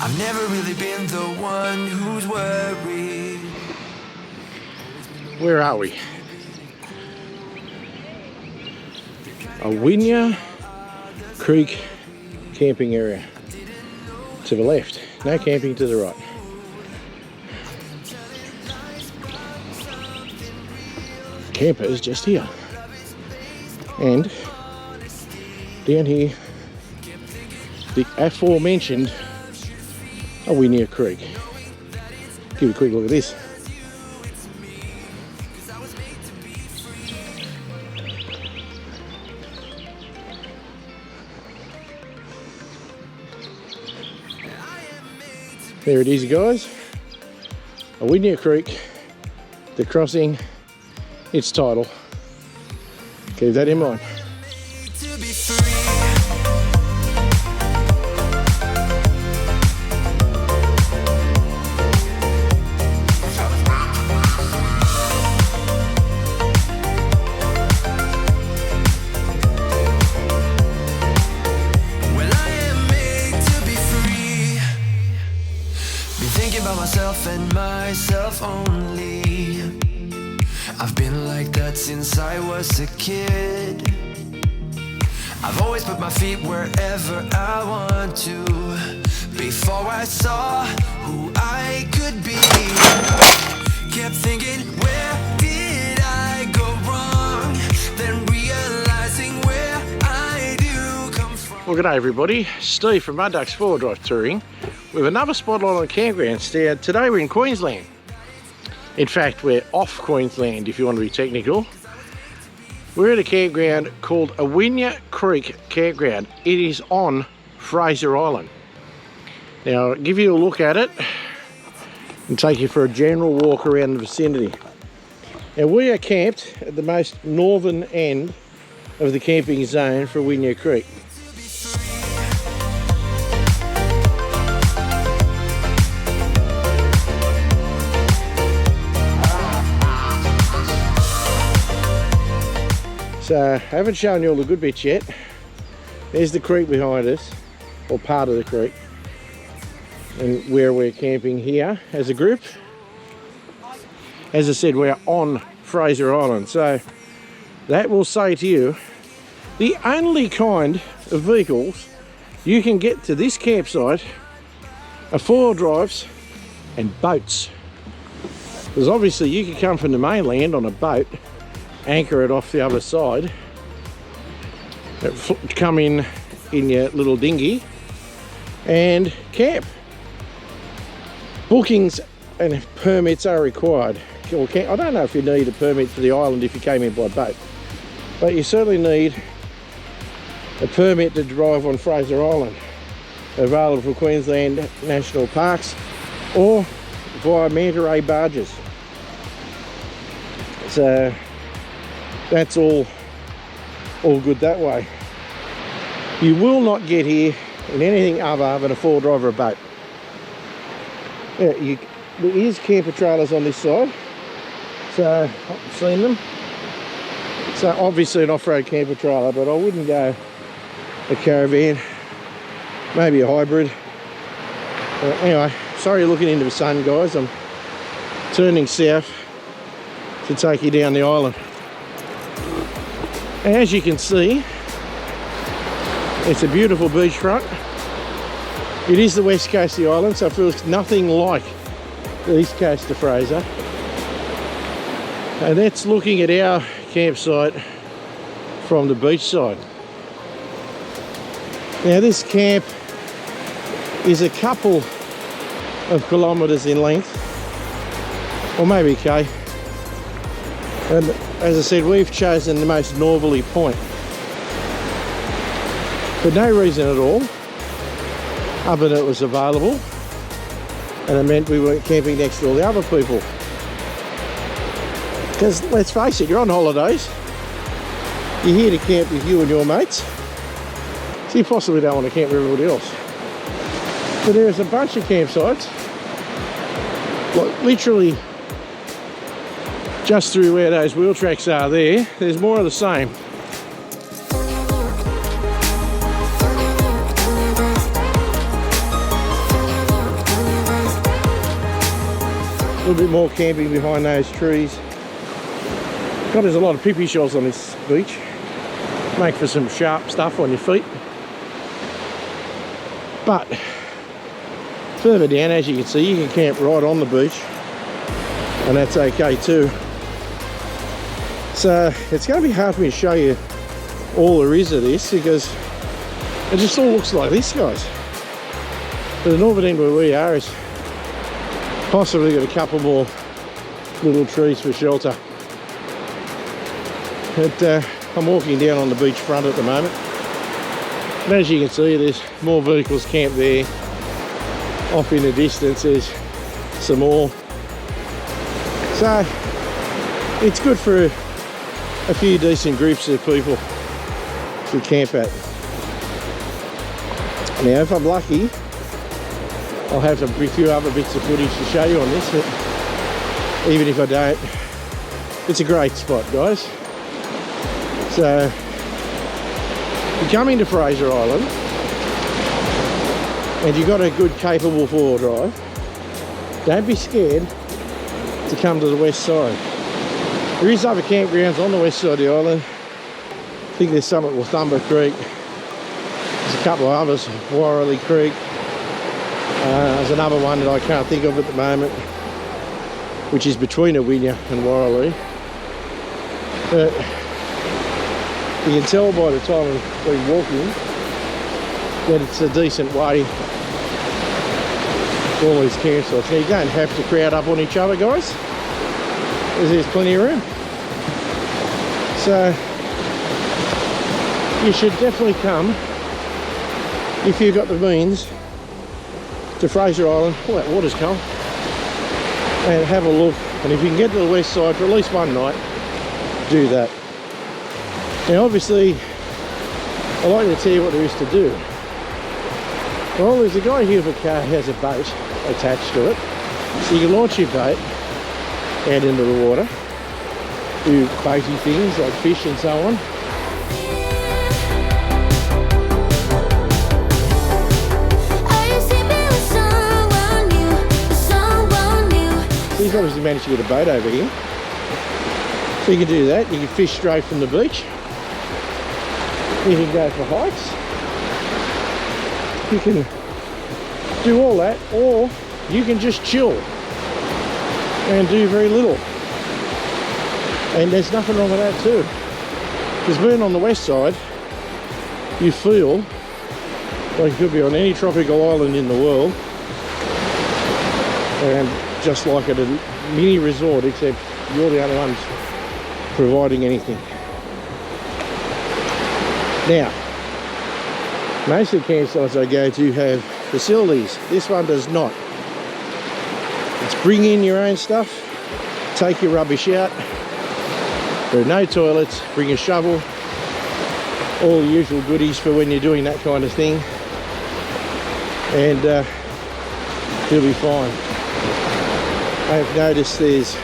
I've never really been the one who's worried. Where are we? Awinia Creek camping area. To the left, no camping to the right. Camper is just here. And down here, the aforementioned Awinia Creek. Give you a quick look at this. There it is, guys. Awinia Creek, the crossing, its title. Keep that in mind. To be free. Myself and myself only. I've been like that since I was a kid. I've always put my feet wherever I want to. Before I saw who I could be, kept thinking, where did I go wrong? Then realizing where I do come from. Well, g'day everybody. Steve from Mud Ducks 4Drive Touring with another spotlight on campgrounds. Today we're in Queensland. In fact, we're off Queensland if you want to be technical. We're at a campground called Awinia Creek Campground. It is on Fraser Island. Now I'll give you a look at it and take you for a general walk around the vicinity. Now we are camped at the most northern end of the camping zone for Awinia Creek. So I haven't shown you all the good bits yet. There's the creek behind us, or part of the creek, and where we're camping here as a group. As I said, we're on Fraser Island, so that will say to you the only kind of vehicles you can get to this campsite are 4-wheel drives and boats. Because obviously you can come from the mainland on a boat, anchor it off the other side, come in your little dinghy and camp. Bookings and permits are required. I don't know if you need a permit for the island if you came in by boat, but you certainly need a permit to drive on Fraser Island, available for Queensland National Parks or via Manta Ray barges. So that's all good that way. You will not get here in anything other than a 4-wheel drive or a boat. Yeah, there is camper trailers on this side, so I've seen them. So obviously an off-road camper trailer, but I wouldn't go a caravan, maybe a hybrid. Anyway, sorry you're looking into the sun, guys. I'm turning south to take you down the island. As you can see, it's a beautiful beachfront. It is the west coast of the island, so it feels nothing like the east coast of Fraser. And that's looking at our campsite from the beach side. Now this camp is a couple of kilometres in length, or maybe a K. And as I said, we've chosen the most northerly point for no reason at all, other than it was available, and it meant we weren't camping next to all the other people. Because let's face it, you're on holidays, you're here to camp with you and your mates, so you possibly don't want to camp with everybody else. But there's a bunch of campsites, like literally just through where those wheel tracks are there. There's more of the same. little bit more camping behind those trees. God, there's a lot of pippy shells on this beach. Make for some sharp stuff on your feet. But further down, as you can see, you can camp right on the beach, and that's okay too. So it's going to be hard for me to show you all there is of this, because it just all looks like this, guys. But the northern end where we are is possibly got a couple more little trees for shelter. But I'm walking down on the beach front at the moment, and as you can see, there's more vehicles camped there. Off in the distance there's some more. So it's good for a few decent groups of people to camp at. Now if I'm lucky, I'll have a few other bits of footage to show you on this, but even if I don't, it's a great spot, guys. So you come into Fraser Island and you've got a good capable four-wheel drive, don't be scared to come to the west side. There is other campgrounds on the west side of the island. I think there's some at Wathumba Creek. There's a couple of others, Warrelly Creek. There's another one that I can't think of at the moment, which is between Awinya and Warrelly. But you can tell by the time we've been walking that it's a decent way to all these campsites. Now you don't have to crowd up on each other, guys, because there's plenty of room. So you should definitely come, if you've got the means, to Fraser Island. Oh, that water's cold. And have a look, and if you can get to the west side for at least one night, do that. Now obviously I'd like to tell you what there is to do. Well, there's a guy here with a car who has a boat attached to it, so you can launch your boat out into the water, do boaty things like fish and so on. So he's obviously managed to get a boat over here, so you can do that. You can fish straight from the beach. You can go for hikes. You can do all that, or you can just chill and do very little. And there's nothing wrong with that too. Because being on the west side, you feel like you could be on any tropical island in the world, and just like at a mini resort, except you're the only ones providing anything. Now, most of the campsites I go to have facilities. This one does not. It's bring in your own stuff, take your rubbish out. There are no toilets, bring a shovel, all the usual goodies for when you're doing that kind of thing, and you'll be fine. I've noticed there's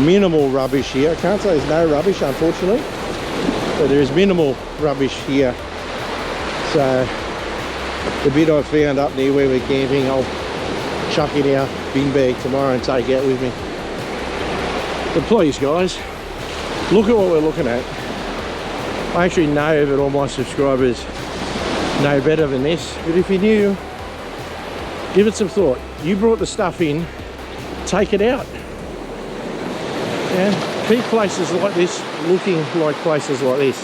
minimal rubbish here. I can't say there's no rubbish, unfortunately, but there is minimal rubbish here. So the bit I found up near where we're camping, I'll chuck in our bin bag tomorrow and take out with me. But please, guys, look at what we're looking at. I actually know that all my subscribers know better than this, but if you're new, give it some thought. You brought the stuff in, take it out. And keep places like this looking like places like this.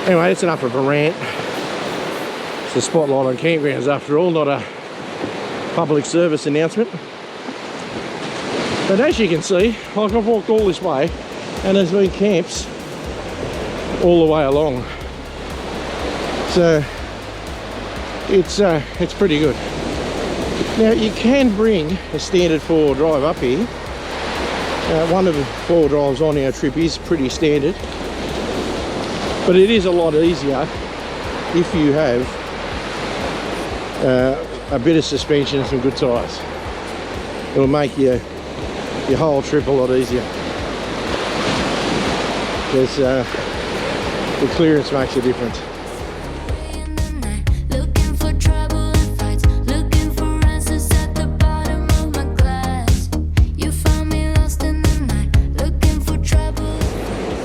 Anyway, that's enough of a rant. It's the Spotlight on Campgrounds after all, not a public service announcement. But as you can see, like I've walked all this way and there's been camps all the way along. So it's pretty good. Now you can bring a standard four-wheel drive up here. One of the four-wheel drives on our trip is pretty standard, but it is a lot easier if you have a bit of suspension and some good tyres. It'll make your whole trip a lot easier, because the clearance makes a difference.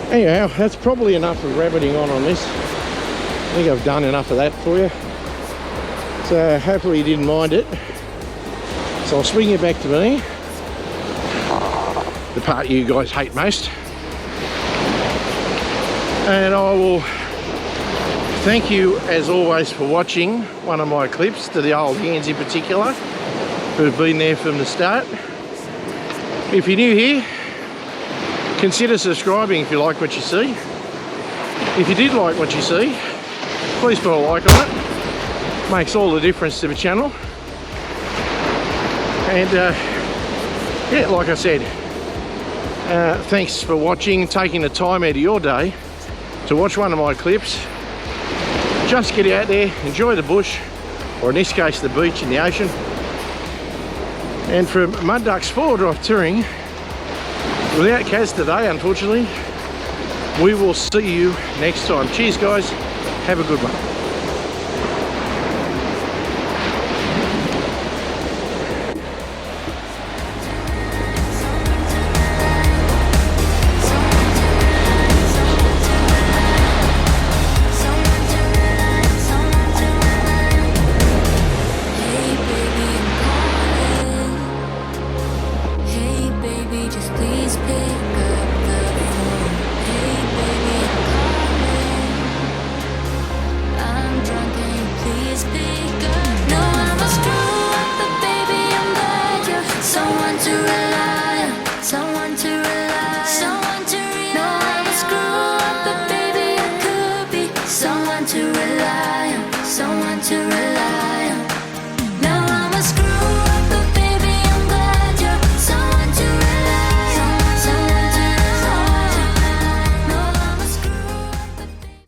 Anyhow, that's probably enough of rabbiting on this. I think I've done enough of that for you. So hopefully you didn't mind it. So I'll swing you back to me. The part you guys hate most. And I will thank you as always for watching one of my clips, to the old hands in particular, who've been there from the start. If you're new here, consider subscribing if you like what you see. If you did like what you see, please put a like on it. Makes all the difference to the channel. And yeah, like I said, thanks for watching, taking the time out of your day to watch one of my clips. Just get out there, enjoy the bush, or in this case the beach and the ocean. And from Mud Ducks 4Wheel Touring, without Kaz today unfortunately, we will see you next time. Cheers guys, have a good one. Someone to rely on, someone to